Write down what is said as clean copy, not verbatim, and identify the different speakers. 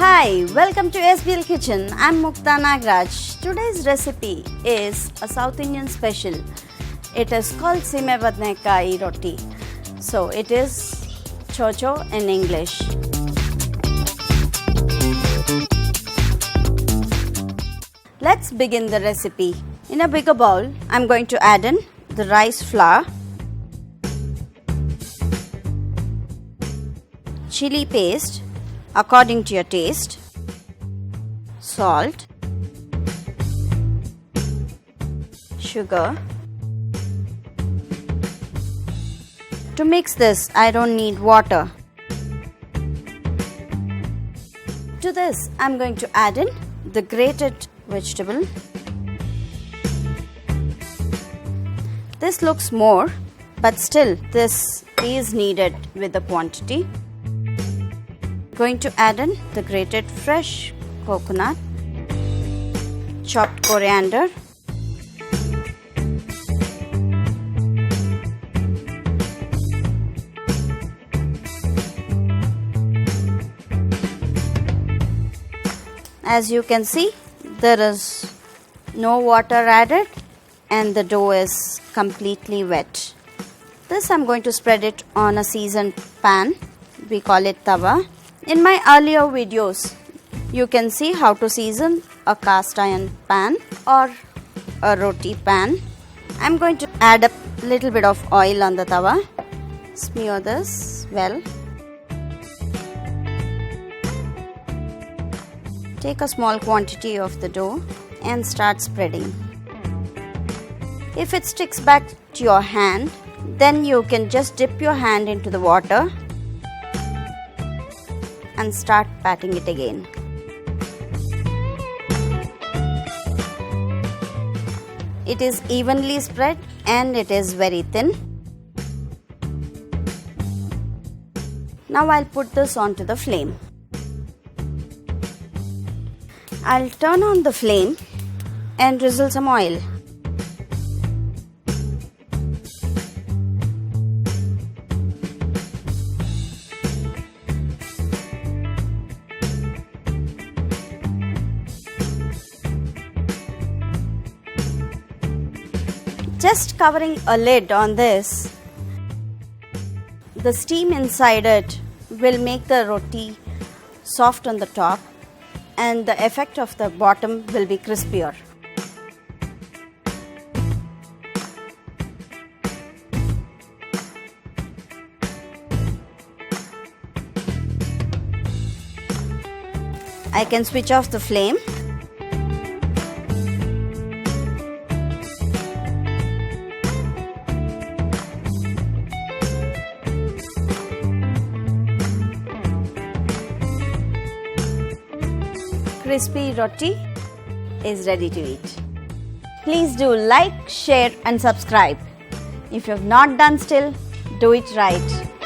Speaker 1: Hi, welcome to SBL Kitchen. I'm Mukta Nagaraj. Today's recipe is a South Indian special. It is called Seeme badanekayi roti. So it is Chow Chow in English. Let's begin the recipe. In a bigger bowl, I'm going to add in the rice flour, chilli paste according to your taste, salt, sugar. To mix this, I don't need water. To this, I'm going to add in the grated vegetable. This looks more, but still this is needed with the quantity. Going to add in the grated fresh coconut, chopped coriander, as you can see, there is no water added and the dough is completely wet. This I'm going to spread it on a seasoned pan. We call it tawa. In my earlier videos, you can see how to season a cast iron pan or a roti pan. I'm going to add a little bit of oil on the tawa. Smear this well. Take a small quantity of the dough and start spreading. If it sticks back to your hand, then you can just dip your hand into the water and start patting it again. It is evenly spread and it is very thin. Now I'll put this onto the flame. I'll turn on the flame and drizzle some oil. Just covering a lid on this, the steam inside it will make the roti soft on the top and the effect of the bottom will be crispier. I can switch off the flame. Crispy roti is ready to eat. Please do like, share and subscribe. If you have not done still, do it right.